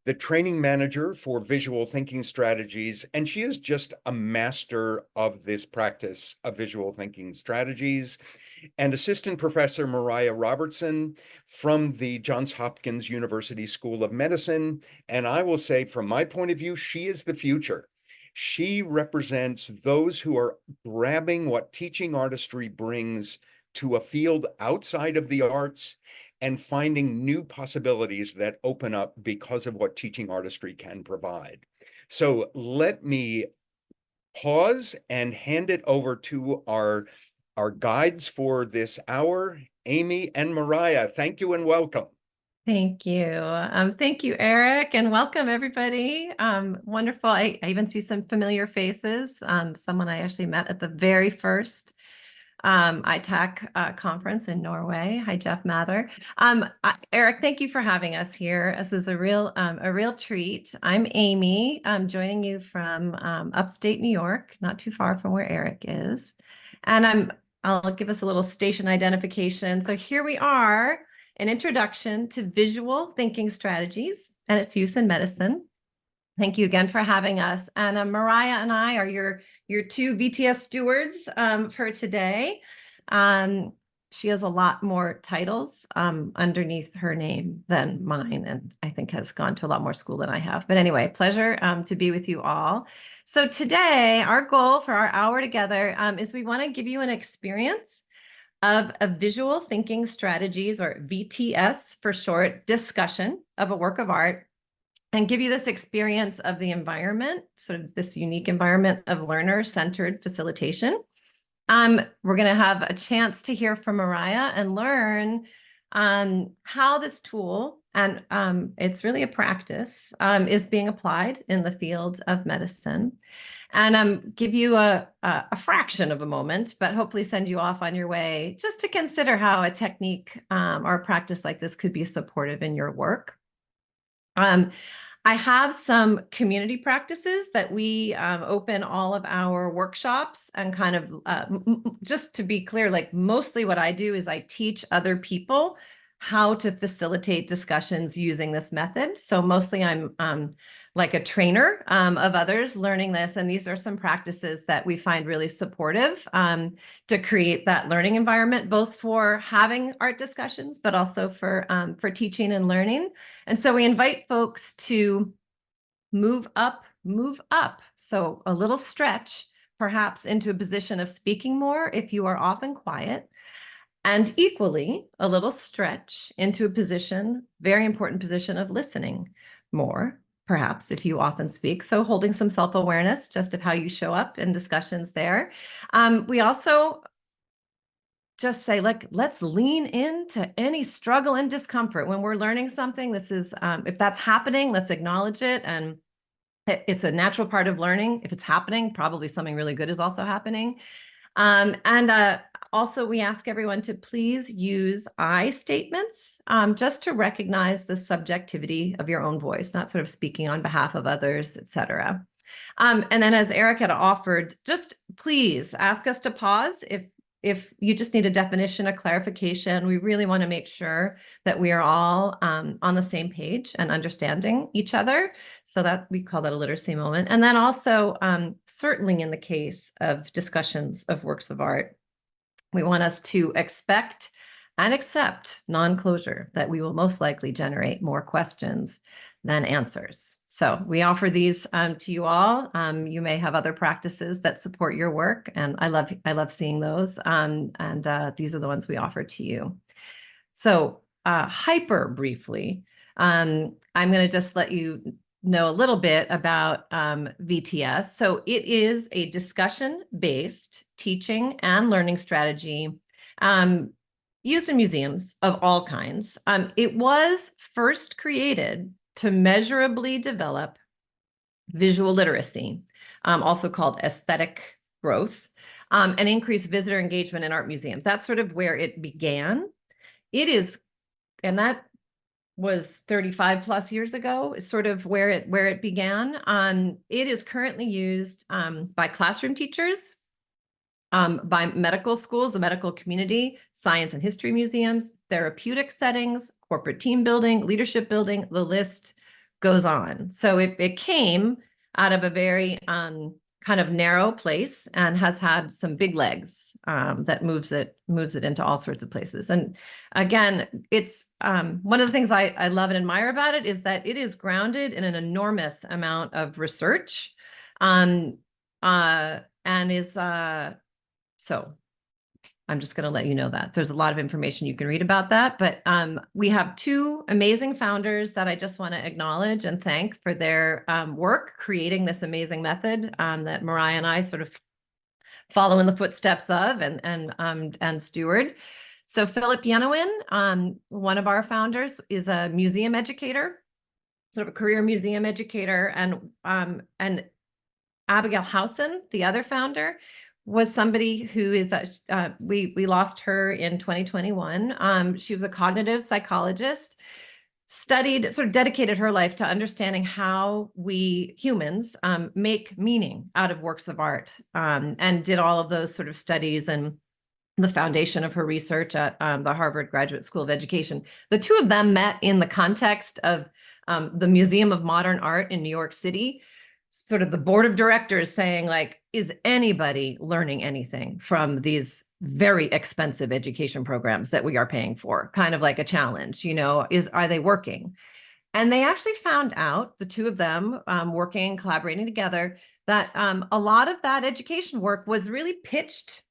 the training manager for visual thinking strategies, and she is just a master of this practice of visual thinking strategies. And Assistant Professor Mariah Robertson from the Johns Hopkins University School of Medicine. And I will say, from my point of view, she is the future. She represents those who are grabbing what teaching artistry brings to a field outside of the arts and finding new possibilities that open up because of what teaching artistry can provide. So let me pause and hand it over to our guides for this hour, Amy and Mariah. Thank you and welcome. Thank you. Thank you, Eric, and welcome everybody. Wonderful. I even see some familiar faces. Someone I actually met at the very first ITAC conference in Norway. Hi, Jeff Mather. Eric, thank you for having us here. This is a real treat. I'm Amy. I'm joining you from upstate New York, not too far from where Eric is. And I'll give us a little station identification. So here we are, an introduction to visual thinking strategies and its use in medicine. Thank you again for having us. And Mariah and I are your two VTS stewards for today. She has a lot more titles underneath her name than mine, and I think has gone to a lot more school than I have. But anyway, pleasure to be with you all. So today, our goal for our hour together is we want to give you an experience of a visual thinking strategies, or VTS for short, discussion of a work of art, and give you this experience of the environment, sort of this unique environment of learner-centered facilitation. We're going to have a chance to hear from Mariah and learn how this tool, and it's really a practice, is being applied in the field of medicine. And give you a fraction of a moment, but hopefully send you off on your way just to consider how a technique or a practice like this could be supportive in your work. I have some community practices that we open all of our workshops, and kind of just to be clear, like mostly what I do is I teach other people how to facilitate discussions using this method. So mostly I'm like a trainer of others learning this. And these are some practices that we find really supportive to create that learning environment, both for having art discussions, but also for teaching and learning. And so we invite folks to move up. So a little stretch, perhaps into a position of speaking more if you are often quiet, and equally a little stretch into a position, very important position, of listening more, perhaps if you often speak. So holding some self-awareness just of how you show up in discussions there. We also just say, like, let's lean into any struggle and discomfort when we're learning something. This is, if that's happening, let's acknowledge it. And it's a natural part of learning. If it's happening, probably something really good is also happening. Also, we ask everyone to please use I statements just to recognize the subjectivity of your own voice, not sort of speaking on behalf of others, etc. And then, as Eric had offered, just please ask us to pause if you just need a definition, a clarification. We really want to make sure that we are all on the same page and understanding each other. So that we call that a literacy moment. And then also, certainly in the case of discussions of works of art, we want us to expect and accept non-closure, that we will most likely generate more questions than answers. So we offer these to you all. You may have other practices that support your work, and I love seeing those. These are the ones we offer to you. So hyper briefly, I'm going to just let you know a little bit about VTS. So it is a discussion-based teaching and learning strategy used in museums of all kinds. It was first created to measurably develop visual literacy, also called aesthetic growth, and increase visitor engagement in art museums. That's sort of where it began. It is, and that was 35 plus years ago, is sort of where it began. It is currently used by classroom teachers, by medical schools, the medical community, science and history museums, therapeutic settings, corporate team building, leadership building. The list goes on. So it came out of a very kind of narrow place and has had some big legs that moves it into all sorts of places. And again, it's one of the things I love and admire about it is that it is grounded in an enormous amount of research, and is so I'm just going to let you know that there's a lot of information you can read about that. But we have two amazing founders that I just want to acknowledge and thank for their work creating this amazing method that Mariah and I sort of follow in the footsteps of and steward. So Philip Yenowin, one of our founders, is a museum educator, sort of a career museum educator, and Abigail Howson, the other founder, was somebody who is we lost her in 2021. She was a cognitive psychologist, studied, sort of dedicated her life to understanding how we humans make meaning out of works of art, and did all of those sort of studies and the foundation of her research at the Harvard Graduate School of Education. The two of them met in the context of the Museum of Modern Art in New York City, sort of the board of directors saying, like, is anybody learning anything from these very expensive education programs that we are paying for? Kind of like a challenge, are they working? And they actually found out, the two of them working, collaborating together, that a lot of that education work was really pitched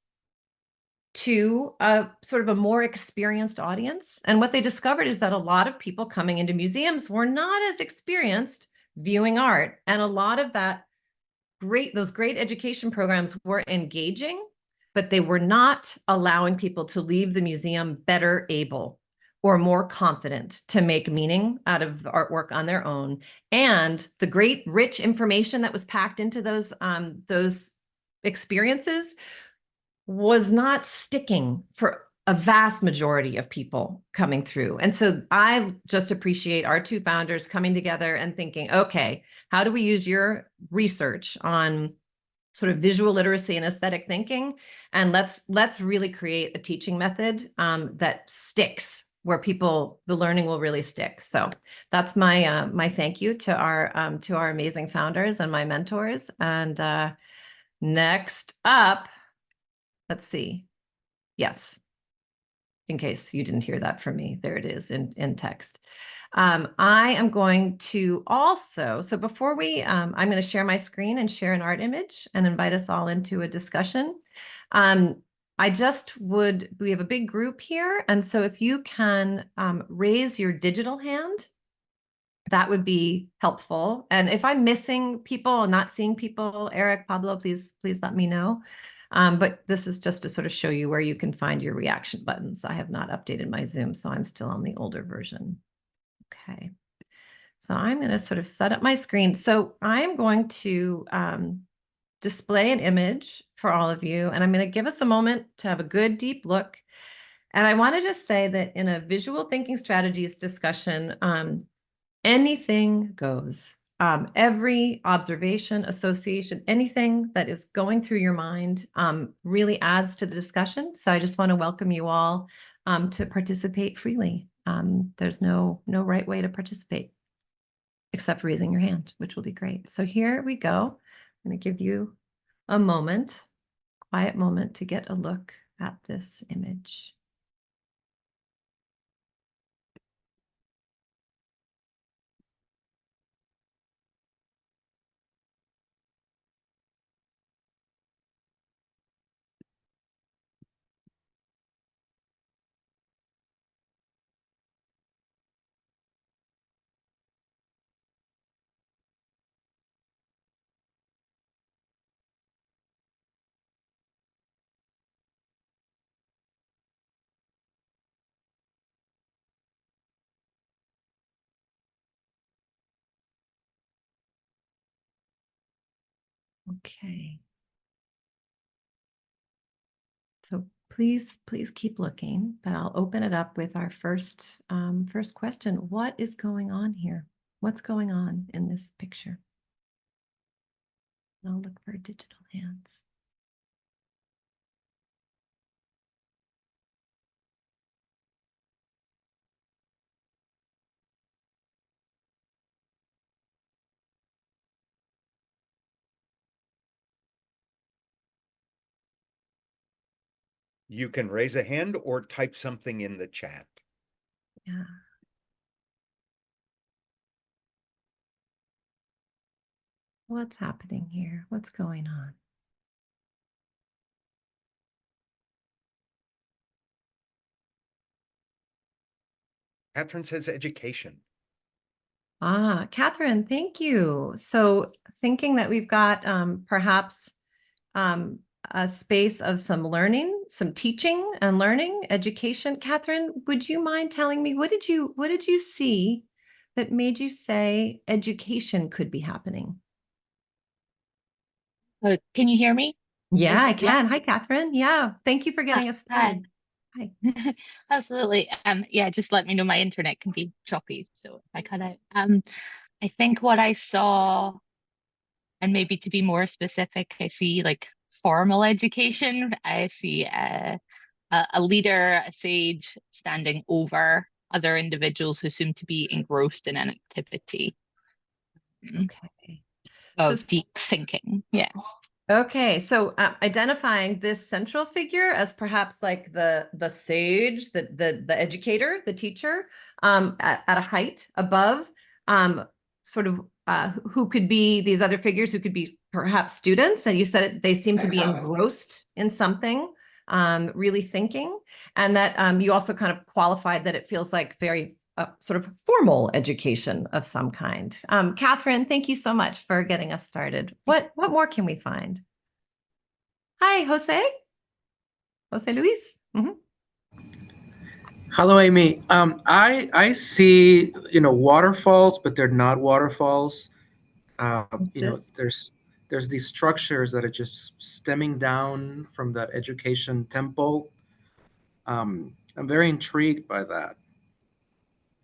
to a sort of a more experienced audience. And what they discovered is that a lot of people coming into museums were not as experienced viewing art. And a lot of those great education programs were engaging, but they were not allowing people to leave the museum better able or more confident to make meaning out of the artwork on their own. And the great rich information that was packed into those experiences was not sticking for a vast majority of people coming through. And so I just appreciate our two founders coming together and thinking, okay, how do we use your research on sort of visual literacy and aesthetic thinking, and let's really create a teaching method that sticks, where the learning will really stick. So that's my thank you to our amazing founders and my mentors. And next up, let's see. Yes, in case you didn't hear that from me, there it is in text. I am going to also, so before I'm going to share my screen and share an art image and invite us all into a discussion. We have a big group here. And so if you can raise your digital hand, that would be helpful. And if I'm missing people and not seeing people, Eric, Pablo, please let me know. But this is just to sort of show you where you can find your reaction buttons. I have not updated my Zoom, so I'm still on the older version. Okay, so I'm going to sort of set up my screen. So I'm going to display an image for all of you, and I'm going to give us a moment to have a good deep look. And I want to just say that in a visual thinking strategies discussion, anything goes. Every observation, association, anything that is going through your mind really adds to the discussion. So I just want to welcome you all to participate freely. There's no right way to participate except raising your hand, which will be great. So here we go. I'm going to give you a moment, quiet moment, to get a look at this image. Okay. So please keep looking, but I'll open it up with our first question. What is going on here? What's going on in this picture? I'll look for digital hands. You can raise a hand or type something in the chat. Yeah. What's happening here? What's going on? Catherine says education. Ah, Catherine, thank you. So thinking that we've got perhaps um, a space of some learning, some teaching and learning, education. Catherine, would you mind telling me what did you see that made you say education could be happening? Can you hear me? Yeah, I Yeah. can. Hi, Catherine. Yeah, thank you for getting us Hi. started. Hi. Absolutely. Yeah, just let me know. My internet can be choppy, so if I cut out. I think what I saw, and maybe to be more specific, I see like formal education. I see a leader, a sage standing over other individuals who seem to be engrossed in an activity Okay. So of deep thinking. Yeah. Okay, so identifying this central figure as perhaps like the sage, the educator, the teacher, at a height above, sort of who could be these other figures who could be perhaps students, and you said they seem to be engrossed in something, really thinking, and that you also kind of qualified that it feels like very sort of formal education of some kind. Catherine, thank you so much for getting us started. What more can we find? Hi, Jose. Jose Luis. Hello, Amy. I see, waterfalls, but they're not waterfalls. This. There's these structures that are just stemming down from that education temple. I'm very intrigued by that.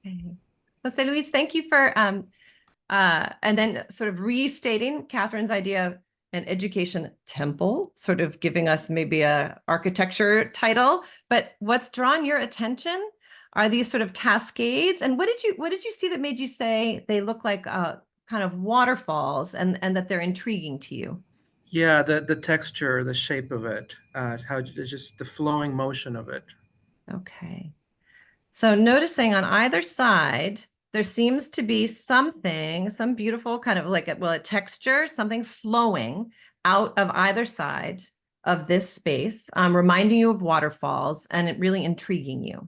Okay. Jose Luis, thank you for and then sort of restating Catherine's idea of an education temple, sort of giving us maybe a architecture title. But what's drawn your attention are these sort of cascades. And what did you see that made you say they look like kind of waterfalls and that they're intriguing to you? Yeah, the texture, the shape of it, how it's just the flowing motion of it. Okay. So noticing on either side, there seems to be something, some beautiful kind of like a texture, something flowing out of either side of this space, reminding you of waterfalls and it really intriguing you.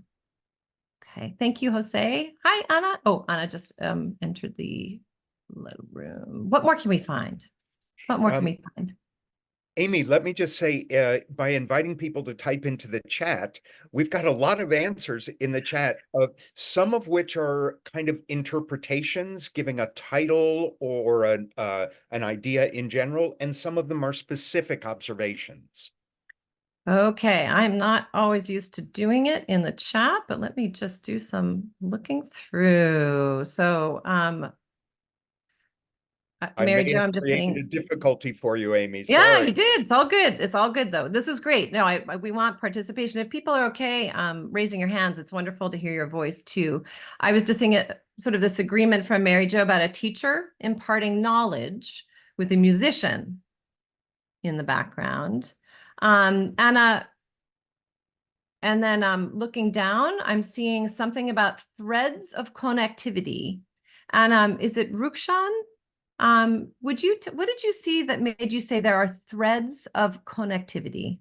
Okay, thank you, Jose. Hi, Anna. Oh, Anna just entered the little room. What more can we find? What more can we find? Amy, let me just say, by inviting people to type into the chat, we've got a lot of answers in the chat, some of which are kind of interpretations, giving a title or an idea in general, and some of them are specific observations. Okay, I'm not always used to doing it in the chat, but let me just do some looking through. So, I Mary may Jo, have I'm just created a saying, difficulty for you, Amy. yeah, Sorry. you did. It's all good. It's all good though. This is great. No, we want participation. If people are okay, raising your hands, it's wonderful to hear your voice too. I was just seeing it sort of this agreement from Mary Jo about a teacher imparting knowledge with a musician in the background. And and then looking down, I'm seeing something about threads of connectivity. And is it Rukshan? What did you see that made you say there are threads of connectivity?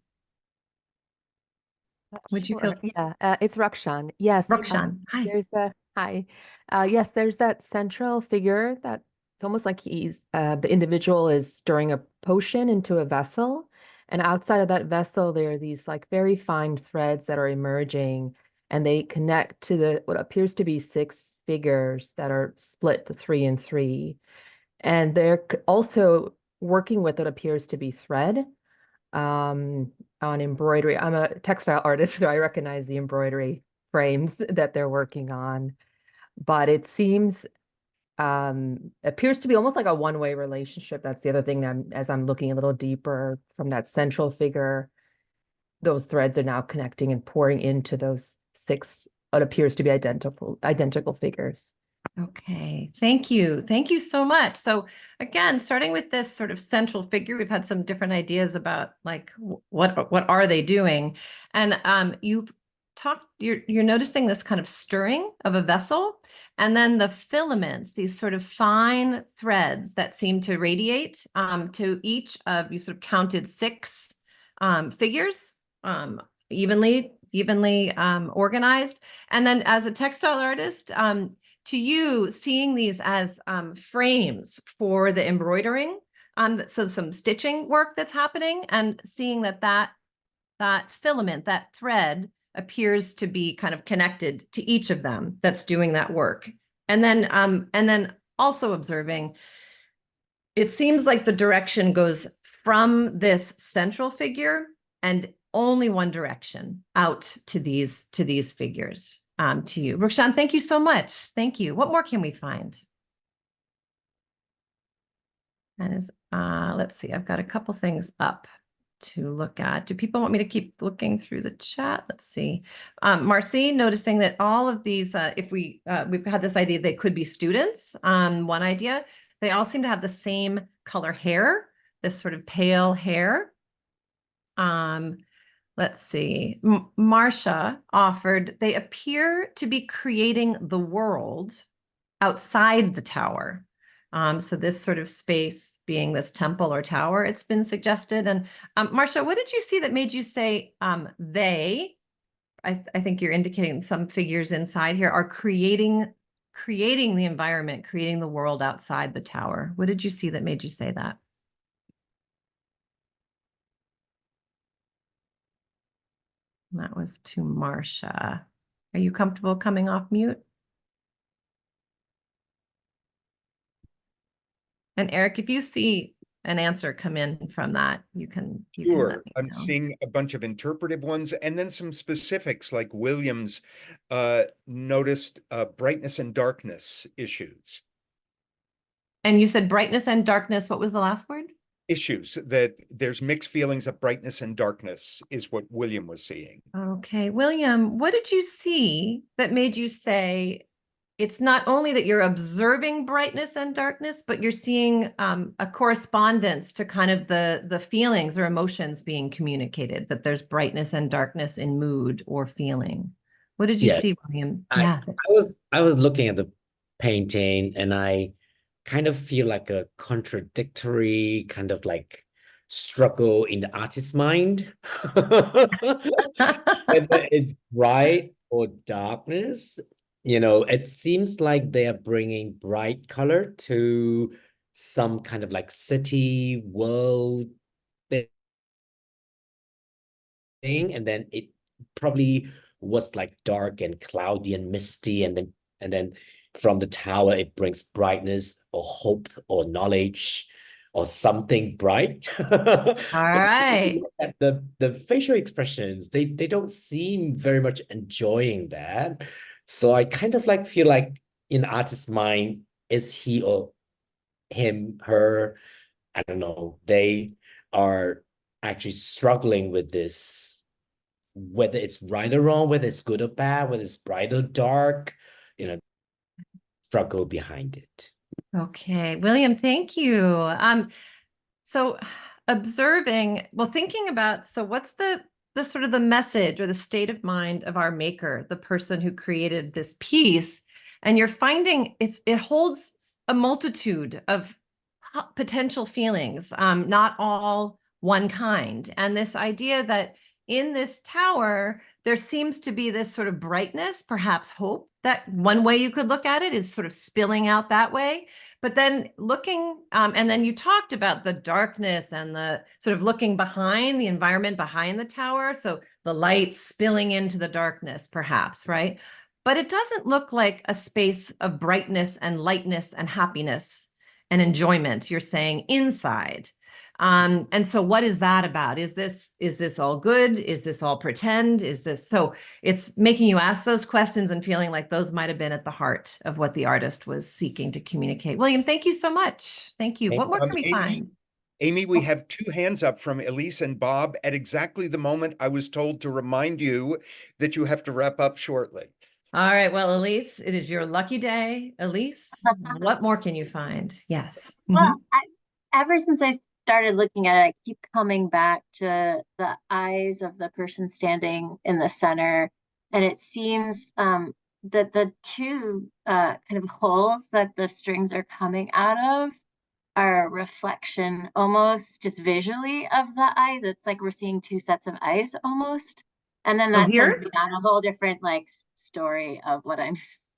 Would you feel Sure. Yeah, it's Rakshan. Yes, Rukshan? Hi. there's the hi. Yes, there's that central figure that it's almost like the individual is stirring a potion into a vessel, and outside of that vessel, there are these like very fine threads that are emerging, and they connect to the what appears to be six figures that are split to three and three, and they're also working with what appears to be thread on embroidery. I'm a textile artist, so I recognize the embroidery frames that they're working on. But it seems appears to be almost like a one-way relationship. That's the other thing that as I'm looking a little deeper from that central figure, those threads are now connecting and pouring into those six what appears to be identical figures. Okay, thank you. Thank you so much. So again, starting with this sort of central figure, we've had some different ideas about like what are they doing? And you've talked, you're noticing this kind of stirring of a vessel, and then the filaments, these sort of fine threads that seem to radiate to each of, you sort of counted 6 figures, evenly organized. And then as a textile artist, to you, seeing these as frames for the embroidering, so some stitching work that's happening, and seeing that filament, that thread, appears to be kind of connected to each of them that's doing that work. And then also observing, it seems like the direction goes from this central figure and only one direction out to these figures. To you. Rukshan, thank you so much. Thank you. What more can we find? And let's see, I've got a couple things up to look at. Do people want me to keep looking through the chat? Let's see. Marcy, noticing that all of these, if we've had this idea they could be students, one idea, they all seem to have the same color hair, this sort of pale hair. Let's see. Marcia offered, they appear to be creating the world outside the tower. So this sort of space being this temple or tower, it's been suggested. And Marcia, what did you see that made you say they, I think you're indicating some figures inside here, are creating the environment, creating the world outside the tower? What did you see that made you say that? That was to Marcia. Are you comfortable coming off mute? And Eric, if you see an answer come in from that, you can Sure. let me I'm know. seeing a bunch of interpretive ones and then some specifics, like Williams noticed brightness and darkness issues. And you said brightness and darkness. What was the last word? Issues, that there's mixed feelings of brightness and darkness is what William was seeing. Okay, William, what did you see that made you say it's not only that you're observing brightness and darkness, but you're seeing a correspondence to kind of the feelings or emotions being communicated, that there's brightness and darkness in mood or feeling? What did you see, William? I was looking at the painting, and I kind of feel like a contradictory kind of like struggle in the artist's mind. Whether it's bright or darkness, it seems like they are bringing bright color to some kind of like city world thing, and then it probably was like dark and cloudy and misty, and then from the tower it brings brightness or hope or knowledge or something bright. All right. The facial expressions, they don't seem very much enjoying that. So I kind of like feel like in the artist's mind, is he or him, her, I don't know, they are actually struggling with this, whether it's right or wrong, whether it's good or bad, whether it's bright or dark, struggle behind it. Okay, William, thank you. So observing, well, thinking about, so what's the sort of the message or the state of mind of our maker, the person who created this piece? And you're finding it holds a multitude of potential feelings, not all one kind. And this idea that in this tower, there seems to be this sort of brightness, perhaps hope, that one way you could look at it is sort of spilling out that way. But then looking, and then you talked about the darkness and the sort of looking behind the environment behind the tower. So the light spilling into the darkness, perhaps, right? But it doesn't look like a space of brightness and lightness and happiness and enjoyment, you're saying, inside. And so what is that about? Is this all good? Is this all pretend? So it's making you ask those questions and feeling like those might have been at the heart of what the artist was seeking to communicate. William, thank you so much. Thank you. What more can we find? Amy, we have 2 hands up from Elise and Bob at exactly the moment I was told to remind you that you have to wrap up shortly. All right. Well, Elise, it is your lucky day. Elise, what more can you find? Yes. Well, ever since I started looking at it, I keep coming back to the eyes of the person standing in the center. And it seems that the two kind of holes that the strings are coming out of are a reflection almost just visually of the eyes. It's like we're seeing two sets of eyes almost. And then So that sends here? me down a whole different like story of what I'm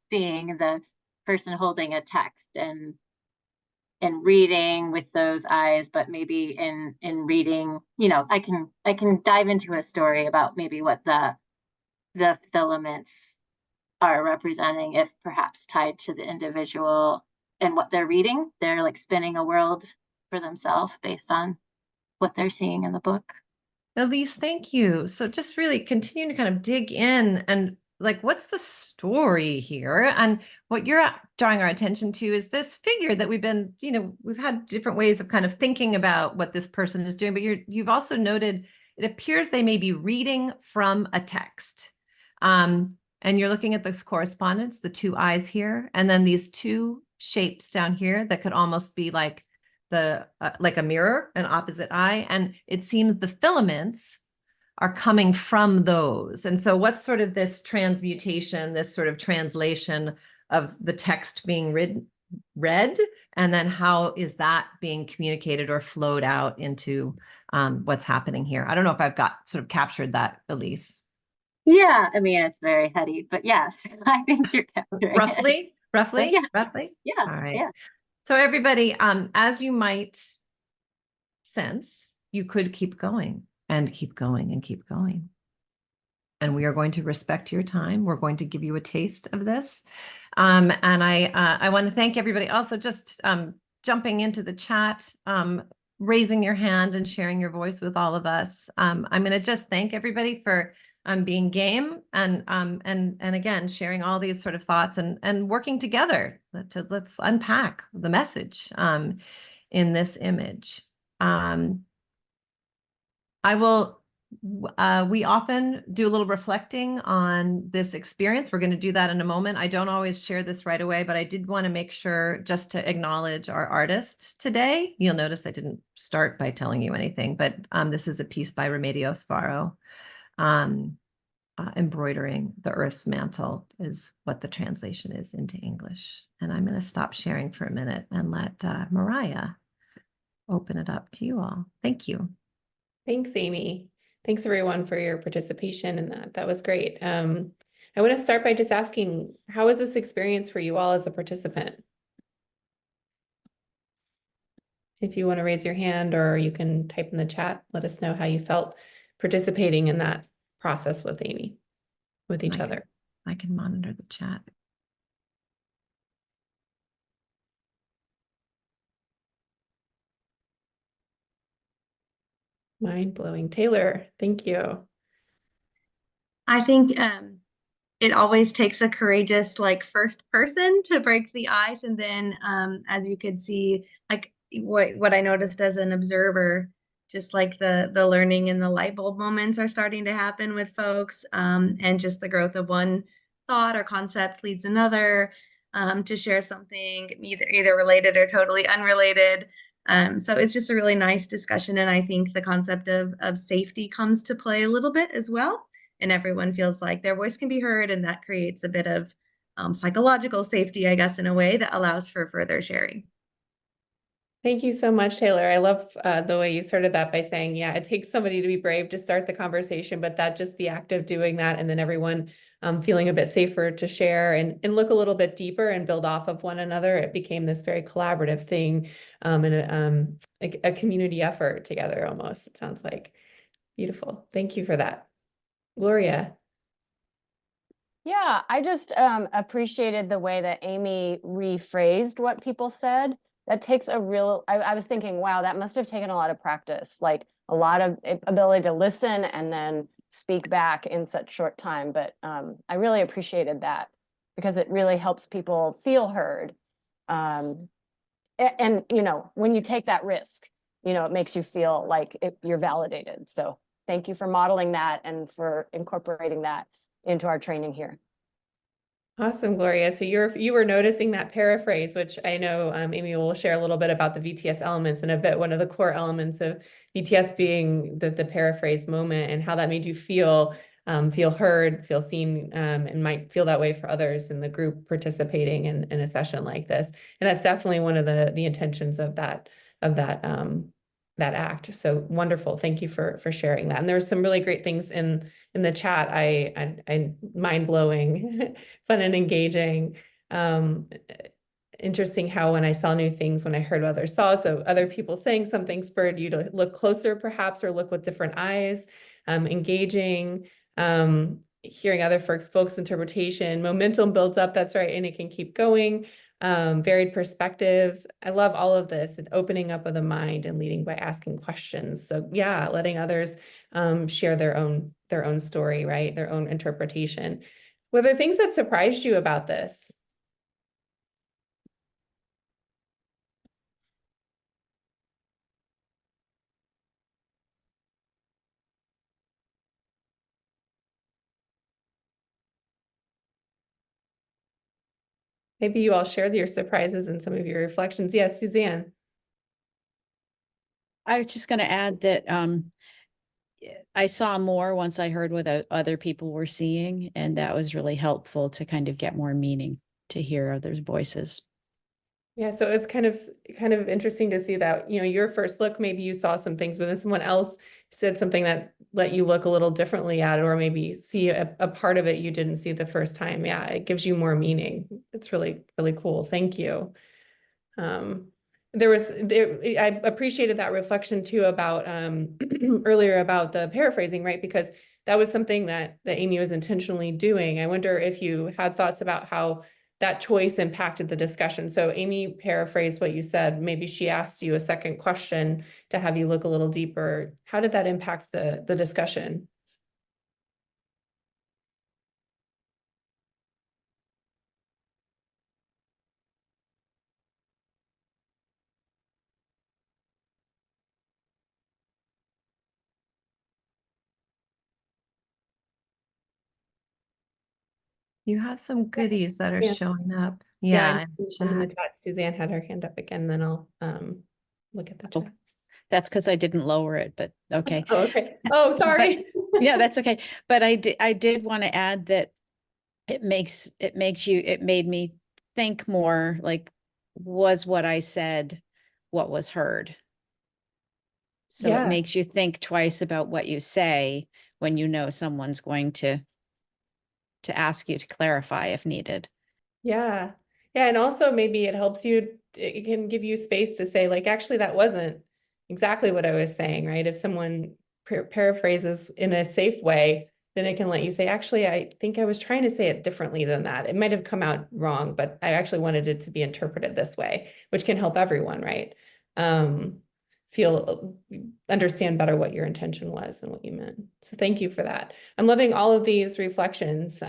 seeing, the person holding a text and reading with those eyes, but maybe in reading, I can dive into a story about maybe what the filaments are representing, if perhaps tied to the individual and what they're reading. They're like spinning a world for themselves based on what they're seeing in the book. Elise, thank you. So just really continue to kind of dig in and like, what's the story here? And what you're drawing our attention to is this figure that we've been, we've had different ways of kind of thinking about what this person is doing, but you've also noted it appears they may be reading from a text. And you're looking at this correspondence, the two eyes here, and then these two shapes down here that could almost be like like a mirror, an opposite eye. And it seems the filaments are coming from those. And so what's sort of this transmutation, this sort of translation of the text being read, and then how is that being communicated or flowed out into what's happening here? I don't know if I've got sort of captured that, Elise. Yeah, I mean, it's very heady, but yes, I think you're capturing it. Roughly? Yeah. Roughly? Yeah. All right. Yeah. So everybody, as you might sense, you could keep going and keep going and keep going. And we are going to respect your time. We're going to give you a taste of this. And I want to thank everybody also just jumping into the chat, raising your hand and sharing your voice with all of us. I'm going to just thank everybody for being game and again, sharing all these sort of thoughts and working together let's unpack the message in this image. We often do a little reflecting on this experience. We're going to do that in a moment. I don't always share this right away, but I did want to make sure just to acknowledge our artist today. You'll notice I didn't start by telling you anything, but this is a piece by Remedios Varo. Embroidering the Earth's mantle is what the translation is into English. And I'm going to stop sharing for a minute and let Mariah open it up to you all. Thank you. Thanks, Amy. Thanks everyone for your participation in that. That was great. I want to start by just asking, how was this experience for you all as a participant? If you want to raise your hand or you can type in the chat, let us know how you felt participating in that process with Amy, with each other. I can monitor the chat. Mind-blowing. Taylor, thank you. I think it always takes a courageous first person to break the ice, and then as you could see, like what I noticed as an observer, just like the learning and the light bulb moments are starting to happen with folks, and just the growth of one thought or concept leads another to share something either related or totally unrelated. So it's just a really nice discussion, and I think the concept of safety comes to play a little bit as well, and everyone feels like their voice can be heard, and that creates a bit of psychological safety, I guess, in a way that allows for further sharing. Thank you so much, Taylor. I love the way you started that by saying, yeah, it takes somebody to be brave to start the conversation, but that just the act of doing that and then everyone feeling a bit safer to share and look a little bit deeper and build off of one another. It became this very collaborative thing and a community effort together almost, it sounds like. Beautiful. Thank you for that. Gloria. Yeah, I just appreciated the way that Amy rephrased what people said. That takes a real, I was thinking, wow, that must have taken a lot of practice, like a lot of ability to listen and then speak back in such short time. But I really appreciated that because it really helps people feel heard. And when you take that risk, it makes you feel like you're validated. So thank you for modeling that and for incorporating that into our training here. Awesome, Gloria. So you were noticing that paraphrase, which I know Amy will share a little bit about the VTS elements in a bit. One of the core elements of VTS being the paraphrase moment, and how that made you feel heard, feel seen, and might feel that way for others in the group participating in a session like this. And that's definitely one of the intentions of that act. So wonderful. Thank you for sharing that. And there were some really great things in the chat. I mind-blowing, fun and engaging. Interesting how when I saw new things, when I heard what others saw, so other people saying something spurred you to look closer perhaps, or look with different eyes. Engaging, hearing other folks' interpretation, momentum builds up, that's right, and it can keep going. Varied perspectives. I love all of this, and opening up of the mind and leading by asking questions. So yeah, letting others share their own story, right? Their own interpretation. Were there things that surprised you about this? Maybe you all shared your surprises and some of your reflections. Yes, Suzanne. I was just going to add that I saw more once I heard what other people were seeing, and that was really helpful to kind of get more meaning, to hear others' voices. Yeah, so it's kind of interesting to see that, your first look, maybe you saw some things, but then someone else said something that let you look a little differently at it, or maybe see a part of it you didn't see the first time. Yeah, it gives you more meaning. It's really, really cool. Thank you. I appreciated that reflection too about earlier about the paraphrasing, right? Because that was something that Amy was intentionally doing. I wonder if you had thoughts about how that choice impacted the discussion. So Amy paraphrased what you said. Maybe she asked you a second question to have you look a little deeper. How did that impact the discussion? You have some goodies that are Yeah. showing up. Yeah, Yeah, in the in the chat. chat, Suzanne had her hand up again, then I'll look at the chat. That's because I didn't lower it, but okay. Oh, okay. Oh, sorry. Yeah, that's okay. But I did want to add that it made me think more, like, was what I said what was heard? So Yeah. it makes you think twice about what you say when you know someone's going to ask you to clarify if needed. Yeah. Yeah. And also maybe it can give you space to say, like, actually, that wasn't exactly what I was saying, right? If someone paraphrases in a safe way, then it can let you say, actually, I think I was trying to say it differently than that. It might have come out wrong, but I wanted it to be interpreted this way, which can help everyone, right? Understand better what your intention was and what you meant. So thank you for that. I'm loving all of these reflections.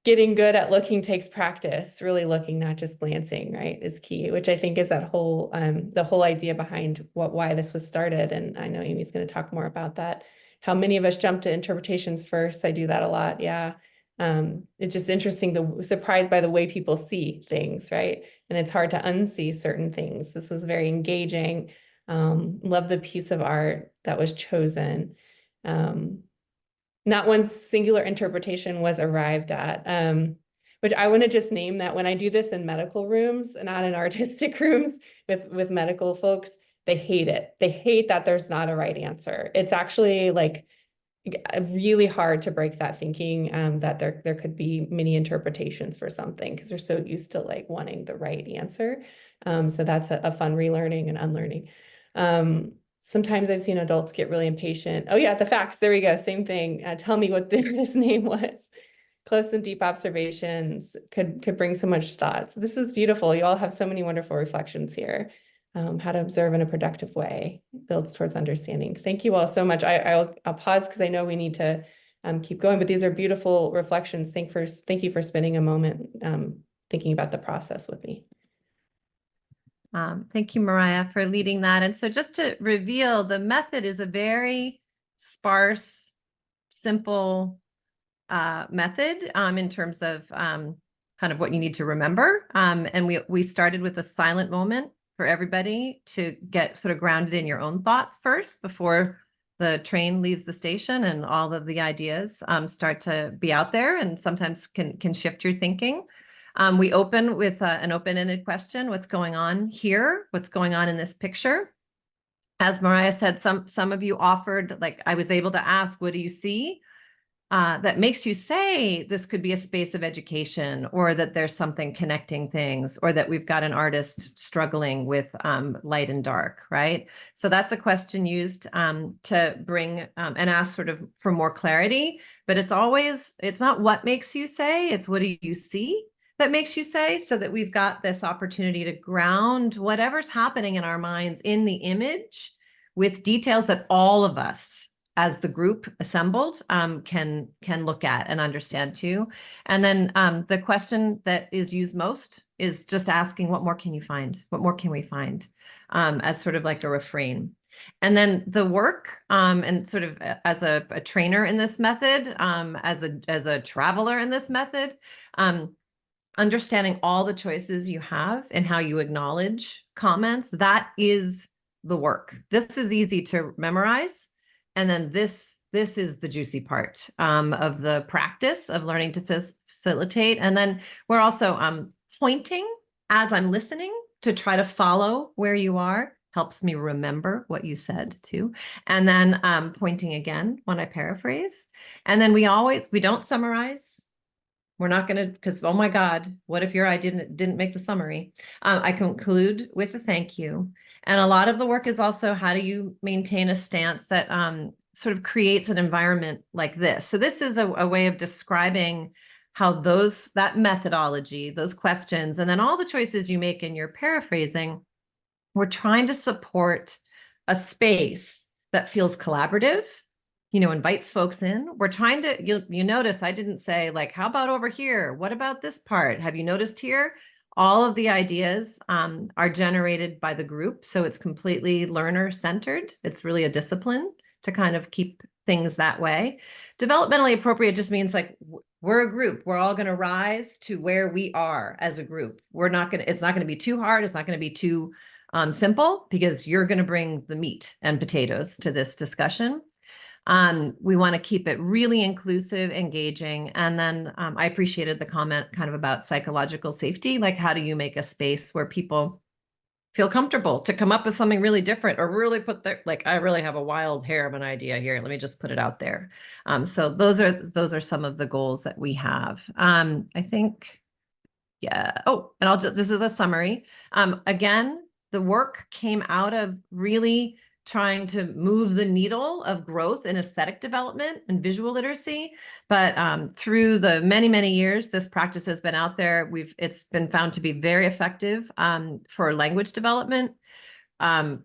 Getting good at looking takes practice. Really looking, not just glancing, right, is key, which I think is that whole the whole idea behind why this was started. And I know Amy's going to talk more about that. How many of us jump to interpretations first? I do that a lot. Yeah. It's just interesting, surprised by the way people see things, right? And it's hard to unsee certain things. This was very engaging. Love the piece of art that was chosen. Not one singular interpretation was arrived at, which I want to just name that when I do this in medical rooms, not in artistic rooms with medical folks, they hate it. They hate that there's not a right answer. It's actually like really hard to break that thinking that there could be many interpretations for something, because they're so used to like wanting the right answer. So that's a fun relearning and unlearning. Sometimes I've seen adults get really impatient. Oh yeah, the facts, there we go, same thing. Tell me what the artist's name was. Close and deep observations could bring so much thought. So this is beautiful. You all have so many wonderful reflections here. How to observe in a productive way builds towards understanding. Thank you all so much. I'll pause because I know we need to keep going, but these are beautiful reflections. Thank you for spending a moment thinking about the process with me. Thank you, Mariah, for leading that. And so just to reveal, the method is a very sparse, simple method in terms of kind of what you need to remember. And we started with a silent moment for everybody to get sort of grounded in your own thoughts first before the train leaves the station and all of the ideas start to be out there and sometimes can shift your thinking. We open with an open-ended question: what's going on here? What's going on in this picture? As Mariah said, some of you offered, like I was able to ask, what do you see that makes you say this could be a space of education, or that there's something connecting things, or that we've got an artist struggling with light and dark, right? So that's a question used to bring and ask sort of for more clarity, but it's not what makes you say, it's what do you see that makes you say, so that we've got this opportunity to ground whatever's happening in our minds in the image with details that all of us as the group assembled can look at and understand too. And then the question that is used most is just asking, what more can you find? What more can we find? As sort of like a refrain. And then the work, and sort of as a trainer in this method, as a traveler in this method, understanding all the choices you have and how you acknowledge comments, that is the work. This is easy to memorize. And then this is the juicy part of the practice of learning to facilitate. And then we're also pointing as I'm listening to try to follow where you are. Helps me remember what you said too. And then pointing again when I paraphrase. And then we don't summarize. We're not going to, because, oh my God, what if your eye didn't make the summary? I conclude with a thank you. And a lot of the work is also, how do you maintain a stance that sort of creates an environment like this? So this is a way of describing how that methodology, those questions, and then all the choices you make in your paraphrasing, we're trying to support a space that feels collaborative, invites folks in. We're trying to, you notice I didn't say like, how about over here? What about this part? Have you noticed here? All of the ideas are generated by the group. So it's completely learner centered. It's really a discipline to kind of keep things that way. Developmentally appropriate just means like, we're a group. We're all going to rise to where we are as a group. It's not going to be too hard. It's not going to be too simple, because you're going to bring the meat and potatoes to this discussion. We want to keep it really inclusive, engaging. And then I appreciated the comment kind of about psychological safety. Like, how do you make a space where people feel comfortable to come up with something really different, or really put I really have a wild hair of an idea here. Let me just put it out there. So those are some of the goals that we have. I think, yeah. Oh, and this is a summary. Again, the work came out of really trying to move the needle of growth in aesthetic development and visual literacy. But through the many, many years, this practice has been out there. It's been found to be very effective for language development.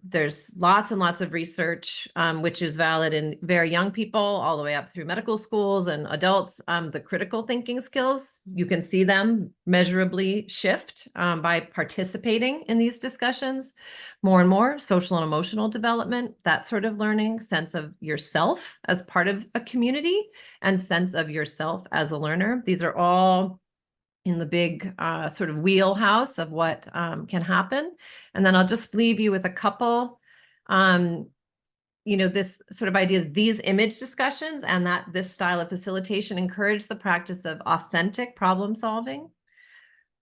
There's lots and lots of research, which is valid in very young people all the way up through medical schools and adults. The critical thinking skills, you can see them measurably shift by participating in these discussions more and more. Social and emotional development, that sort of learning, sense of yourself as part of a community, and sense of yourself as a learner. These are all in the big sort of wheelhouse of what can happen. And then I'll just leave you with a couple, this sort of idea, these image discussions and this style of facilitation encourage the practice of authentic problem solving,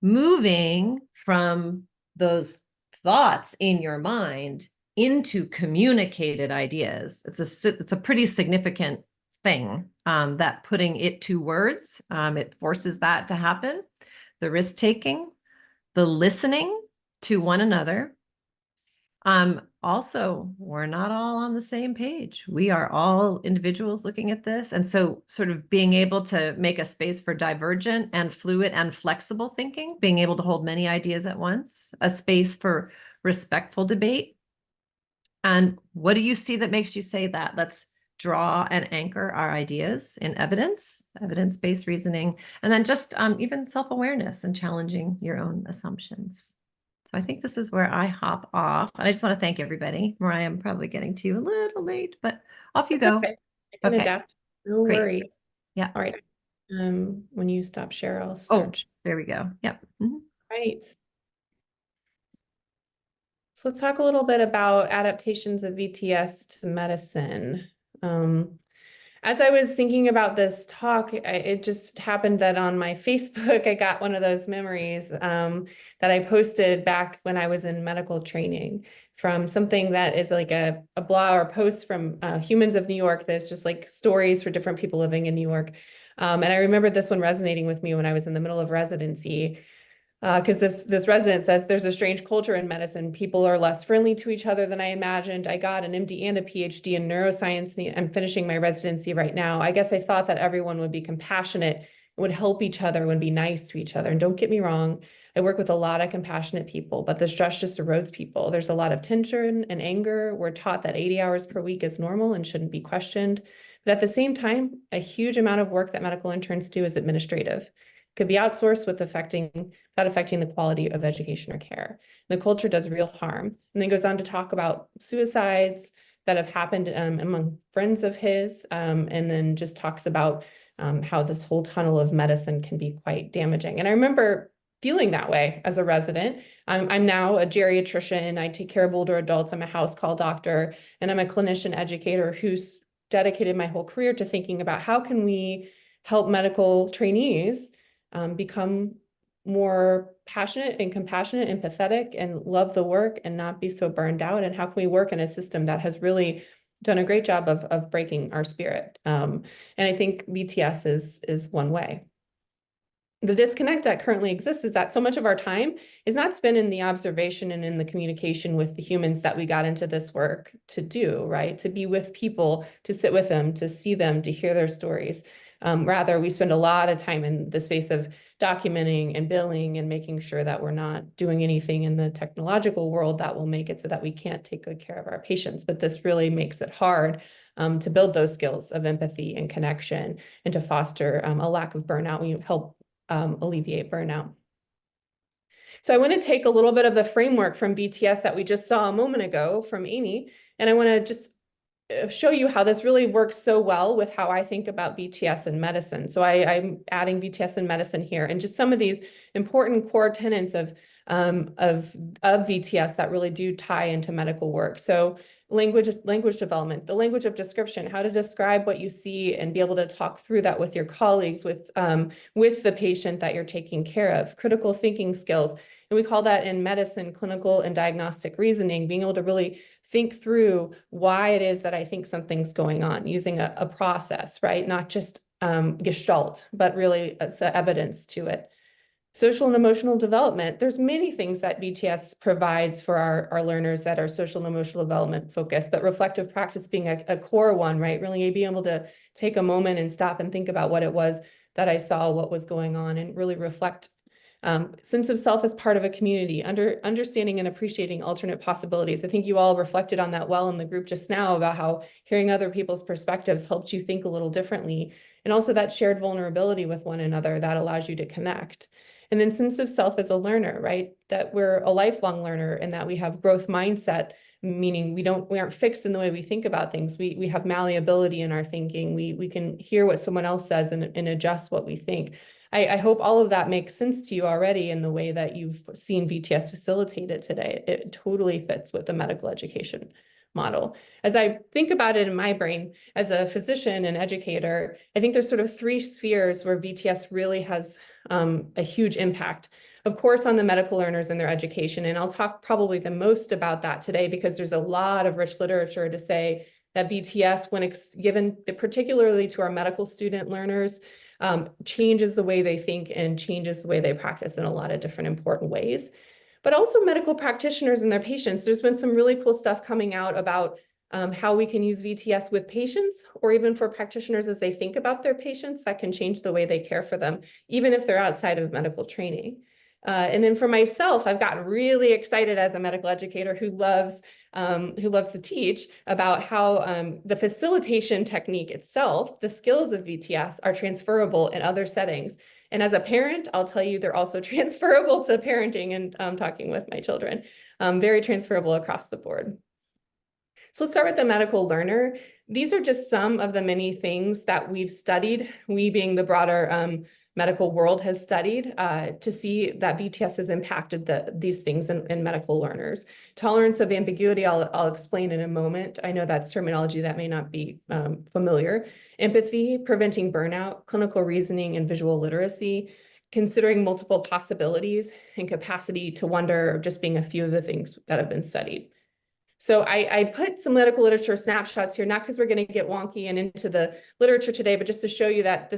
moving from those thoughts in your mind into communicated ideas. It's a pretty significant thing, that putting it to words, it forces that to happen. The risk-taking, the listening to one another. Also, we're not all on the same page. We are all individuals looking at this. And so sort of being able to make a space for divergent and fluid and flexible thinking, being able to hold many ideas at once, a space for respectful debate. And what do you see that makes you say that? Let's draw and anchor our ideas in evidence-based reasoning, and then just even self-awareness and challenging your own assumptions. So I think this is where I hop off. And I just want to thank everybody. Mariah, I'm probably getting to you a little late, but off you go. Okay. I can adapt. No Great. worries. Yeah. All right. When you stop share, I'll Oh, search. there we go. Yep. Mhm. Right. So let's talk a little bit about adaptations of VTS to medicine. As I was thinking about this talk, it just happened that on my Facebook, I got one of those memories that I posted back when I was in medical training from something that is like a blog or post from Humans of New York. There's just like stories for different people living in New York. And I remember this one resonating with me when I was in the middle of residency. Because this resident says there's a strange culture in medicine. People are less friendly to each other than I imagined. I got an MD and a PhD in neuroscience, and I'm finishing my residency right now. I guess I thought that everyone would be compassionate, would help each other, would be nice to each other. And don't get me wrong, I work with a lot of compassionate people, but the stress just erodes people. There's a lot of tension and anger. We're taught that 80 hours per week is normal and shouldn't be questioned. But at the same time, a huge amount of work that medical interns do is administrative. Could be outsourced without affecting the quality of education or care. The culture does real harm. And then goes on to talk about suicides that have happened among friends of his, and then just talks about how this whole tunnel of medicine can be quite damaging. And I remember feeling that way as a resident. I'm now a geriatrician. I take care of older adults. I'm a house call doctor, and I'm a clinician educator who's dedicated my whole career to thinking about how can we help medical trainees become more passionate and compassionate, empathetic, and love the work and not be so burned out? And how can we work in a system that has really done a great job of breaking our spirit? And I think VTS is one way. The disconnect that currently exists is that so much of our time is not spent in the observation and in the communication with the humans that we got into this work to do, right? To be with people, to sit with them, to see them, to hear their stories. Rather, we spend a lot of time in the space of documenting and billing and making sure that we're not doing anything in the technological world that will make it so that we can't take good care of our patients. But this really makes it hard to build those skills of empathy and connection and to foster a lack of burnout. We help alleviate burnout. So I want to take a little bit of the framework from VTS that we just saw a moment ago from Amy, and I want to just show you how this really works so well with how I think about VTS in medicine. So I'm adding VTS in medicine here, and just some of these important core tenets of VTS that really do tie into medical work. So language development, the language of description, how to describe what you see and be able to talk through that with your colleagues, with the patient that you're taking care of, critical thinking skills. And we call that in medicine, clinical and diagnostic reasoning, being able to really think through why it is that I think something's going on, using a process, right? Not just gestalt, but really it's evidence to it. Social and emotional development. There's many things that VTS provides for our learners that are social and emotional development focused, but reflective practice being a core one, right? Really being able to take a moment and stop and think about what it was that I saw, what was going on, and really reflect. Sense of self as part of a community, understanding and appreciating alternate possibilities. I think you all reflected on that well in the group just now about how hearing other people's perspectives helped you think a little differently. And also that shared vulnerability with one another that allows you to connect. And then sense of self as a learner, right? That we're a lifelong learner and that we have growth mindset, meaning we aren't fixed in the way we think about things. We have malleability in our thinking. We can hear what someone else says and adjust what we think. I hope all of that makes sense to you already in the way that you've seen VTS facilitated today. It totally fits with the medical education model. As I think about it in my brain as a physician and educator, I think there's sort of three spheres where VTS really has a huge impact. Of course, on the medical learners and their education, and I'll talk probably the most about that today because there's a lot of rich literature to say that VTS, when given particularly to our medical student learners, changes the way they think and changes the way they practice in a lot of different important ways. But also medical practitioners and their patients. There's been some really cool stuff coming out about how we can use VTS with patients, or even for practitioners as they think about their patients, that can change the way they care for them, even if they're outside of medical training. And then for myself, I've gotten really excited as a medical educator who loves to teach about how the facilitation technique itself, the skills of VTS, are transferable in other settings. And as a parent, I'll tell you, they're also transferable to parenting and talking with my children, very transferable across the board. So let's start with the medical learner. these are just some of the many things that we've studied, we being the broader medical world has studied to see that VTS has impacted these things in medical learners. Tolerance of ambiguity, I'll explain in a moment. I know that's terminology that may not be familiar. Empathy, preventing burnout, clinical reasoning, and visual literacy, considering multiple possibilities, and capacity to wonder, just being a few of the things that have been studied. So I put some medical literature snapshots here, not because we're going to get wonky and into the literature today, but just to show you that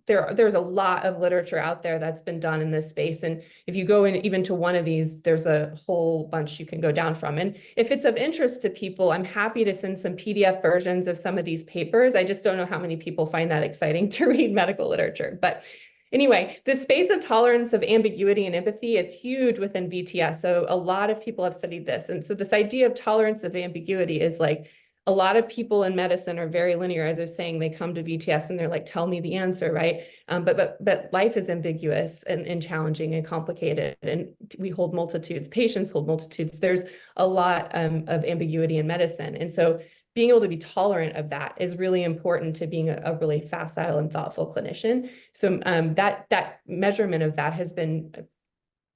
there's a lot of literature out there that's been done in this space. And if you go in even to one of these, there's a whole bunch you can go down from. And if it's of interest to people, I'm happy to send some PDF versions of some of these papers. I just don't know how many people find that exciting to read medical literature. But anyway, the space of tolerance of ambiguity and empathy is huge within VTS. So a lot of people have studied this. And so this idea of tolerance of ambiguity is like, a lot of people in medicine are very linear, as I was saying, they come to VTS and they're like, tell me the answer, right? But life is ambiguous and challenging and complicated. And we hold multitudes, patients hold multitudes. There's a lot of ambiguity in medicine. And so being able to be tolerant of that is really important to being a really facile and thoughtful clinician. So that measurement of that has been,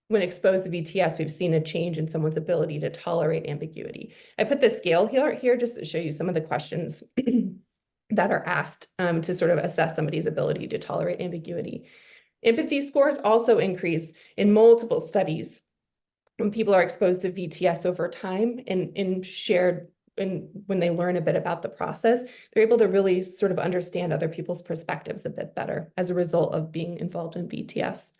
when exposed to VTS, we've seen a change in someone's ability to tolerate ambiguity. I put the scale here just to show you some of the questions that are asked to sort of assess somebody's ability to tolerate ambiguity. Empathy scores also increase in multiple studies when people are exposed to VTS over time and shared. And when they learn a bit about the process, they're able to really sort of understand other people's perspectives a bit better as a result of being involved in VTS.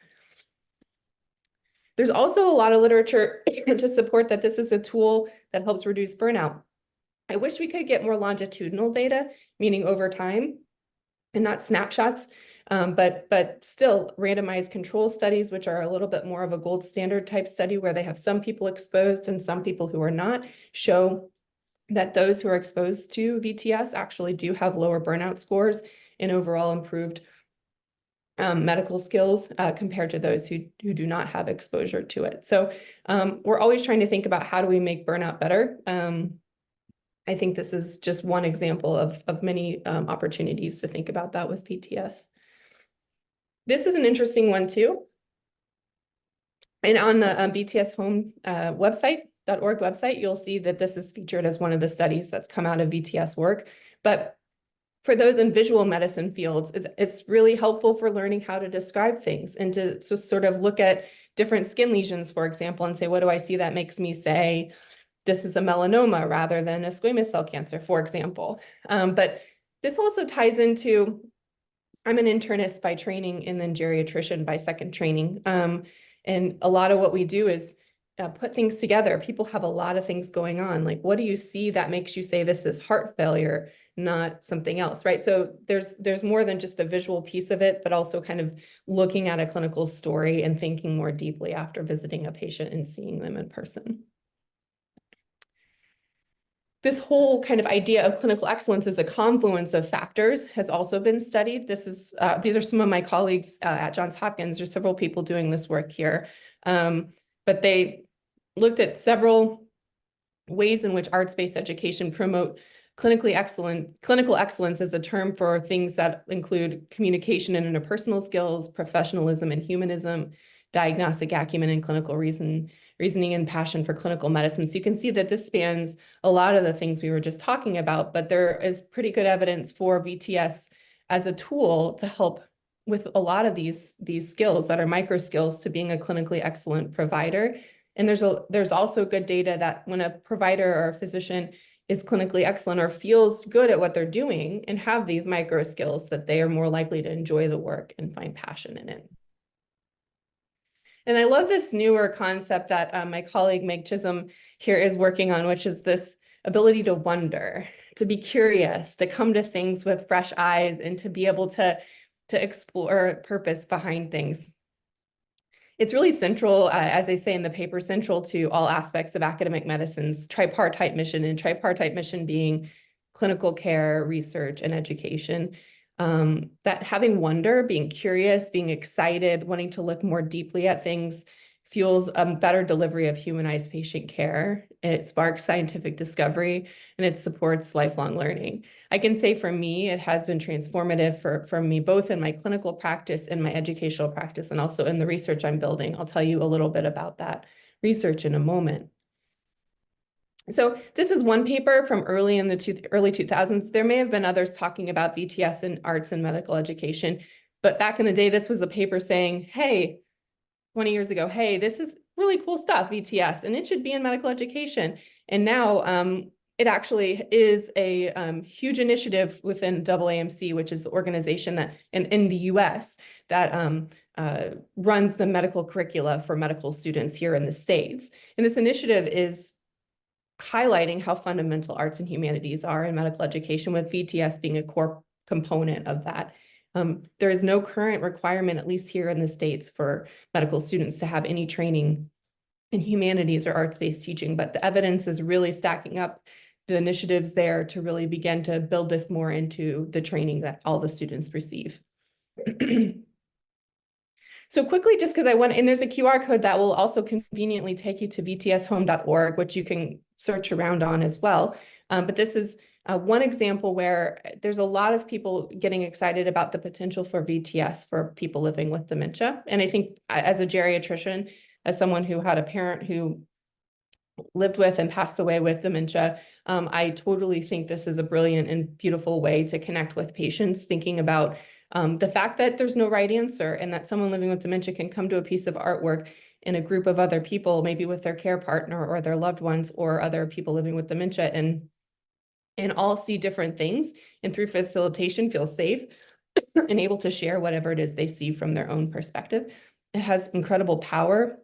There's also a lot of literature to support that this is a tool that helps reduce burnout. I wish we could get more longitudinal data, meaning over time and not snapshots, but still randomized control studies, which are a little bit more of a gold standard type study where they have some people exposed and some people who are not, show that those who are exposed to VTS actually do have lower burnout scores and overall improved medical skills compared to those who do not have exposure to it. So we're always trying to think about how do we make burnout better. I think this is just one example of many opportunities to think about that with VTS. This is an interesting one too. And on the VTS home website.org website, you'll see that this is featured as one of the studies that's come out of VTS work. But for those in visual medicine fields, it's really helpful for learning how to describe things and to sort of look at different skin lesions, for example, and say, what do I see that makes me say this is a melanoma rather than a squamous cell cancer, for example. But this also ties into, I'm an internist by training and then geriatrician by second training. And a lot of what we do is put things together. People have a lot of things going on. Like, what do you see that makes you say this is heart failure, not something else, right? So there's more than just the visual piece of it, but also kind of looking at a clinical story and thinking more deeply after visiting a patient and seeing them in person. This whole kind of idea of clinical excellence as a confluence of factors has also been studied. These are some of my colleagues at Johns Hopkins. There's several people doing this work here. But they looked at several ways in which arts-based education promote clinical excellence is a term for things that include communication and interpersonal skills, professionalism and humanism, diagnostic acumen and clinical reasoning and passion for clinical medicine. So you can see that this spans a lot of the things we were just talking about, but there is pretty good evidence for VTS as a tool to help with a lot of these skills that are micro skills to being a clinically excellent provider. And there's also good data that when a provider or a physician is clinically excellent or feels good at what they're doing and have these micro skills, that they are more likely to enjoy the work and find passion in it. And I love this newer concept that my colleague Meg Chisholm here is working on, which is this ability to wonder, to be curious, to come to things with fresh eyes, and to be able to explore purpose behind things. It's really central, as they say in the paper, central to all aspects of academic medicine's tripartite mission, and tripartite mission being clinical care, research, and education. That having wonder, being curious, being excited, wanting to look more deeply at things fuels a better delivery of humanized patient care. It sparks scientific discovery, and it supports lifelong learning. I can say for me, it has been transformative for me, both in my clinical practice and my educational practice, and also in the research I'm building. I'll tell you a little bit about that research in a moment. So this is one paper from early in the early 2000s. There may have been others talking about VTS in arts and medical education, but back in the day, this was a paper saying, hey, 20 years ago, hey, this is really cool stuff, VTS, and it should be in medical education. And now it actually is a huge initiative within AAMC, which is the organization that in the US that runs the medical curricula for medical students here in the States. And this initiative is highlighting how fundamental arts and humanities are in medical education, with VTS being a core component of that. There is no current requirement, at least here in the States, for medical students to have any training in humanities or arts-based teaching, but the evidence is really stacking up the initiatives there to really begin to build this more into the training that all the students receive. So quickly, just because I went, and there's a QR code that will also conveniently take you to vtshome.org, which you can search around on as well. But this is one example where there's a lot of people getting excited about the potential for VTS for people living with dementia. And I think as a geriatrician, as someone who had a parent who lived with and passed away with dementia, I totally think this is a brilliant and beautiful way to connect with patients, thinking about the fact that there's no right answer, and that someone living with dementia can come to a piece of artwork in a group of other people, maybe with their care partner or their loved ones or other people living with dementia, and all see different things, and through facilitation feel safe and able to share whatever it is they see from their own perspective. It has incredible power,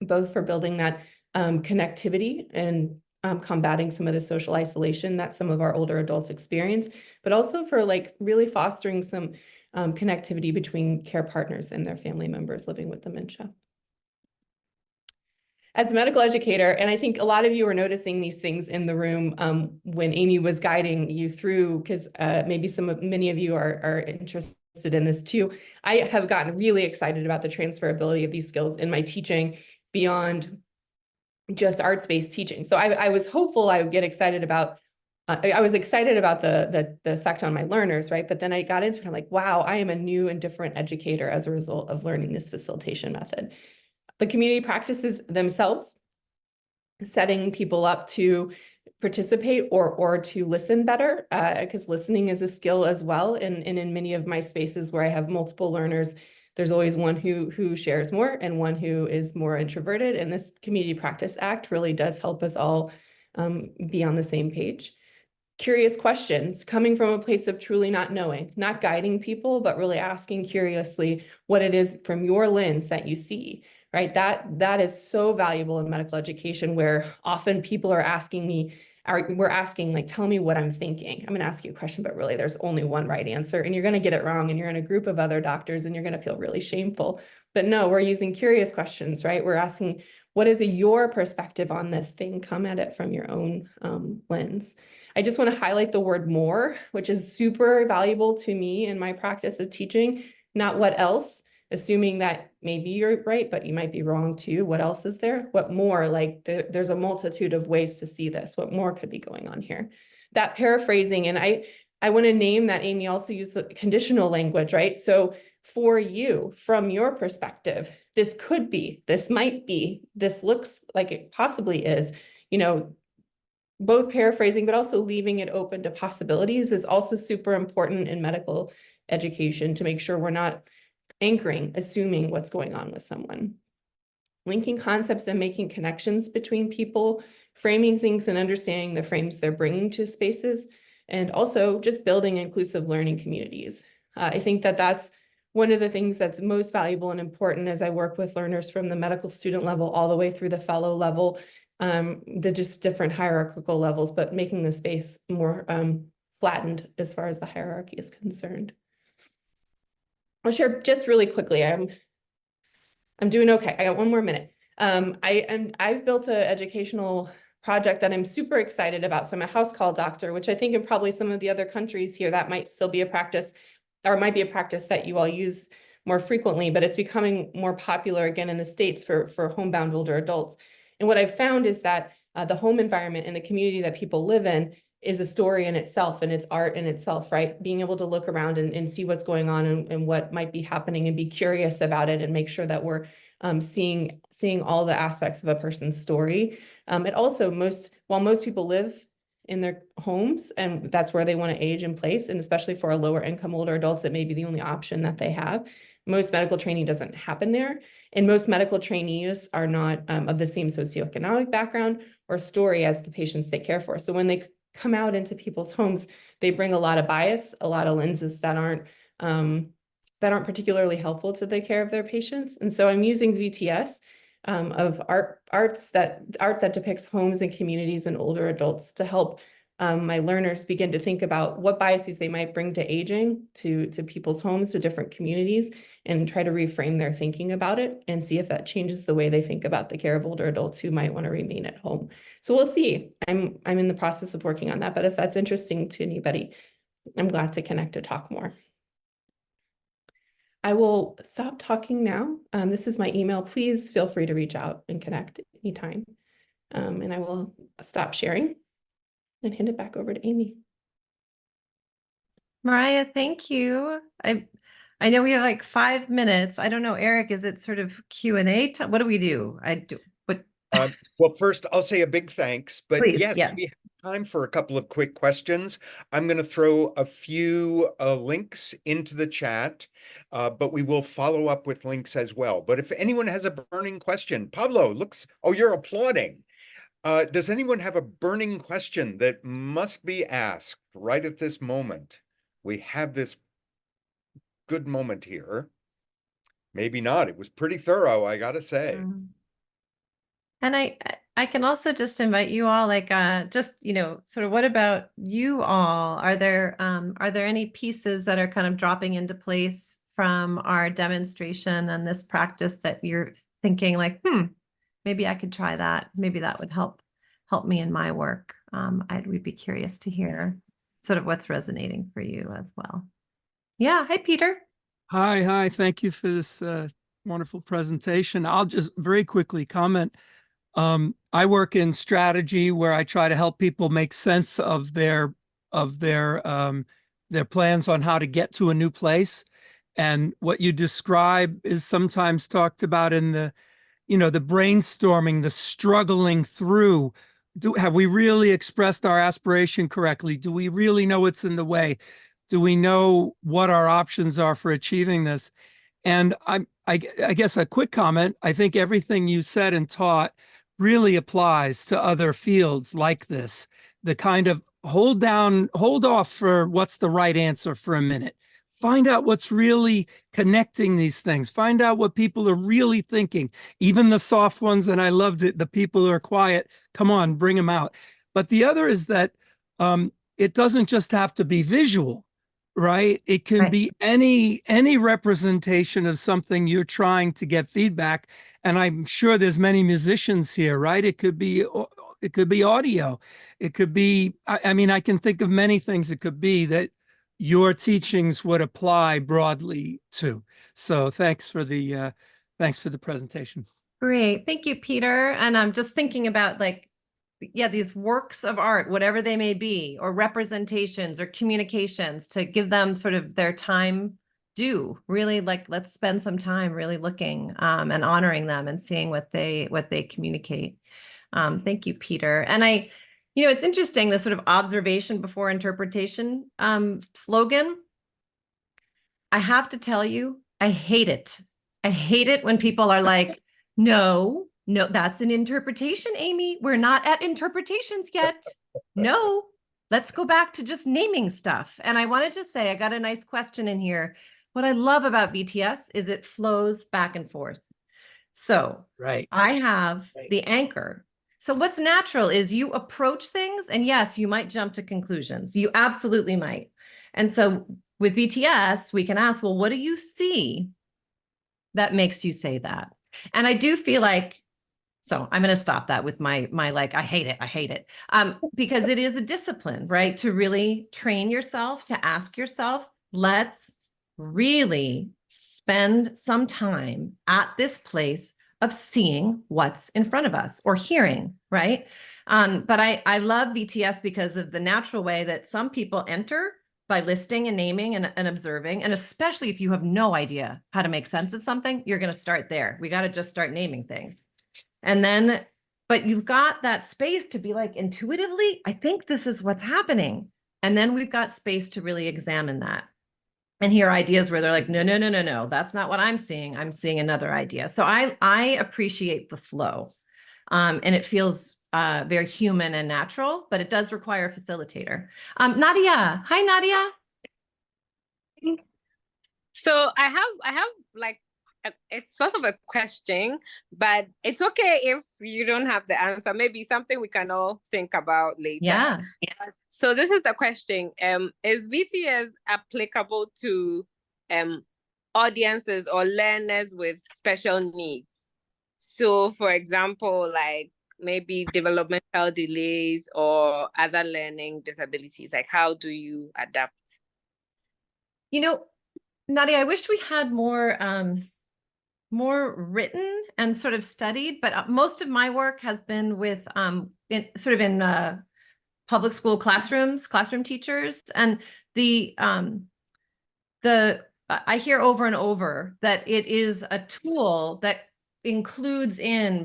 both for building that connectivity and combating some of the social isolation that some of our older adults experience, but also for like really fostering some connectivity between care partners and their family members living with dementia. As a medical educator, and I think a lot of you are noticing these things in the room when Amy was guiding you through, because maybe many of you are interested in this too. I have gotten really excited about the transferability of these skills in my teaching beyond just arts-based teaching. So I was hopeful I would get excited about, I was excited about the effect on my learners, right? But then I got into it, I'm like, wow, I am a new and different educator as a result of learning this facilitation method. The community practices themselves, setting people up to participate or to listen better, because listening is a skill as well. And in many of my spaces where I have multiple learners, there's always one who shares more and one who is more introverted. And this Community Practice Act really does help us all be on the same page. Curious questions, coming from a place of truly not knowing, not guiding people, but really asking curiously what it is from your lens that you see, right? That is so valuable in medical education, where often people are asking me, we're asking, like, tell me what I'm thinking. I'm going to ask you a question, but really there's only one right answer, and you're going to get it wrong, and you're in a group of other doctors, and you're going to feel really shameful. But no, we're using curious questions, right? We're asking, what is your perspective on this thing? Come at it from your own lens. I just want to highlight the word more, which is super valuable to me in my practice of teaching, not what else, assuming that maybe you're right, but you might be wrong too. What else is there? What more? Like there's a multitude of ways to see this. What more could be going on here? That paraphrasing, and I want to name that Amy also used conditional language, right? So for you, from your perspective, this could be, this might be, this looks like it possibly is, you know, both paraphrasing, but also leaving it open to possibilities is also super important in medical education, to make sure we're not anchoring, assuming what's going on with someone. Linking concepts and making connections between people, framing things and understanding the frames they're bringing to spaces, and also just building inclusive learning communities. I think that that's one of the things that's most valuable and important as I work with learners from the medical student level all the way through the fellow level, the just different hierarchical levels, but making the space more flattened as far as the hierarchy is concerned. I'll share just really quickly. I'm doing okay. I got one more minute. I've built an educational project that I'm super excited about. So I'm a house call doctor, which I think in probably some of the other countries here, that might still be a practice, or might be a practice that you all use more frequently, but it's becoming more popular again in the States for homebound older adults. And what I've found is that the home environment and the community that people live in is a story in itself, and it's art in itself, right? Being able to look around and see what's going on and what might be happening and be curious about it and make sure that we're seeing all the aspects of a person's story. It also, while most people live in their homes and that's where they want to age in place, and especially for our lower income older adults, it may be the only option that they have. Most medical training doesn't happen there. And most medical trainees are not of the same socioeconomic background or story as the patients they care for. So when they come out into people's homes, they bring a lot of bias, a lot of lenses that aren't particularly helpful to the care of their patients. And so I'm using VTS of art that depicts homes and communities and older adults to help my learners begin to think about what biases they might bring to aging, to people's homes, to different communities, and try to reframe their thinking about it and see if that changes the way they think about the care of older adults who might want to remain at home. So we'll see. I'm in the process of working on that, but if that's interesting to anybody, I'm glad to connect to talk more. I will stop talking now. This is my email. Please feel free to reach out and connect anytime. And I will stop sharing and hand it back over to Amy. Mariah, thank you. I know we have like 5 minutes. I don't know, Eric, is it sort of Q&A? What do we do? Well, first, I'll say a big thanks, but Please, yes, yes. we have time for a couple of quick questions. I'm going to throw a few links into the chat, but we will follow up with links as well. But if anyone has a burning question, Pablo, oh, you're applauding. Does anyone have a burning question that must be asked right at this moment? We have this good moment here. Maybe not. It was pretty thorough, I gotta say. And I can also just invite you all, like, just, sort of what about you all? Are there any pieces that are kind of dropping into place from our demonstration and this practice that you're thinking like, maybe I could try that. Maybe that would help me in my work. We'd be curious to hear sort of what's resonating for you as well. Yeah. Hi, Peter. Hi. Thank you for this wonderful presentation. I'll just very quickly comment. I work in strategy where I try to help people make sense of their plans on how to get to a new place. And what you describe is sometimes talked about in the brainstorming, the struggling through. Have we really expressed our aspiration correctly? Do we really know what's in the way? Do we know what our options are for achieving this? And I guess a quick comment, I think everything you said and taught really applies to other fields like this. The kind of hold off for what's the right answer for a minute. Find out what's really connecting these things. Find out what people are really thinking, even the soft ones. And I loved it. The people who are quiet, come on, bring them out. But the other is that it doesn't just have to be visual, right? It can be any representation of something you're trying to get feedback. And I'm sure there's many musicians here, right? It could be audio. It could be, I can think of many things it could be that your teachings would apply broadly to. So thanks for the presentation. Great. Thank you, Peter. And I'm just thinking about these works of art, whatever they may be, or representations or communications, to give them sort of their time due. Really, let's spend some time really looking and honoring them and seeing what they communicate. Thank you, Peter. And it's interesting, the sort of observation before interpretation slogan. I have to tell you, I hate it. I hate it when people are like, no, that's an interpretation, Amy. We're not at interpretations yet. No, let's go back to just naming stuff. And I wanted to say, I got a nice question in here. What I love about VTS is it flows back and forth. So I have the anchor. So what's natural is you approach things, and yes, you might jump to conclusions. You absolutely might. And so with VTS, we can ask, well, what do you see that makes you say that? And I do feel like, so I'm going to stop that with my I hate it. Because it is a discipline, right? To really train yourself, to ask yourself, let's really spend some time at this place of seeing what's in front of us or hearing, right? But I love VTS because of the natural way that some people enter by listing and naming and observing. And especially if you have no idea how to make sense of something, you're going to start there. We got to just start naming things. And then, but you've got that space to be like, intuitively, I think this is what's happening. And then we've got space to really examine that and hear ideas where they're like, no, that's not what I'm seeing. I'm seeing another idea. So I appreciate the flow. And it feels very human and natural, but it does require a facilitator. Nadia, hi, Nadia. So I have like, it's sort of a question, but it's okay if you don't have the answer. Maybe something we can all think about later. Yeah. So this is the question. Is VTS applicable to audiences or learners with special needs? So for example, like maybe developmental delays or other learning disabilities, like how do you adapt? You know, Nadia, I wish we had more written and sort of studied, but most of my work has been with in public school classrooms, classroom teachers, and I hear over and over that it is a tool that includes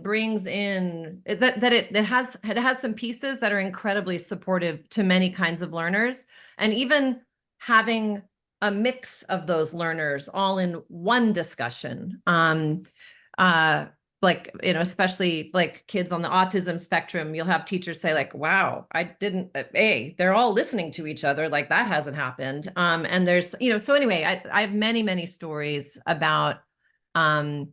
brings in that it has some pieces that are incredibly supportive to many kinds of learners, and even having a mix of those learners all in one discussion. Like, especially like kids on the autism spectrum, you'll have teachers say like, wow, they're all listening to each other. Like that hasn't happened. And there's, so anyway, I have many, many stories about, that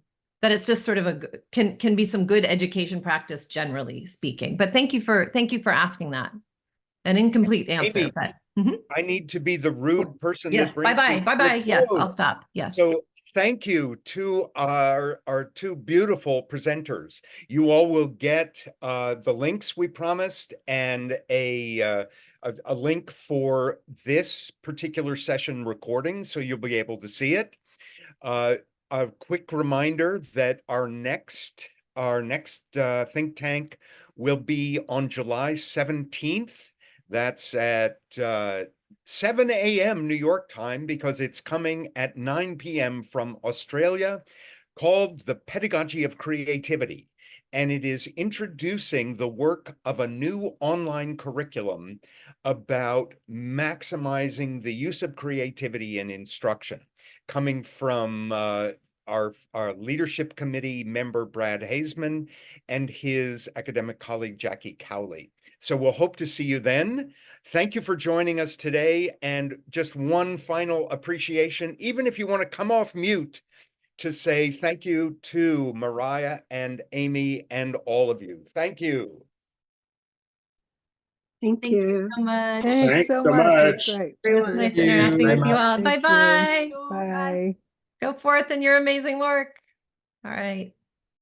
it's just sort of can be some good education practice, generally speaking. But thank you for asking that. An incomplete answer, Amy, but. I need to be the rude person Yes. that brings Bye-bye. Yes, I'll stop. Yes. So thank you to our two beautiful presenters. You all will get the links we promised and a link for this particular session recording, so you'll be able to see it. A quick reminder that our next think tank will be on July 17th. That's at 7 a.m. New York time, because it's coming at 9 p.m. from Australia, called The Pedagogy of Creativity. And it is introducing the work of a new online curriculum about maximizing the use of creativity in instruction, coming from our leadership committee member, Brad Hazeman, and his academic colleague, Jackie Cowley. So we'll hope to see you then. Thank you for joining us today. And just one final appreciation, even if you want to come off mute, to say thank you to Mariah and Amy and all of you. Thank you. Thank you so much. Thanks so much. It was great. It was nice interacting with you all. Thank Bye-bye. you. Bye. Go forth in your amazing work. All right.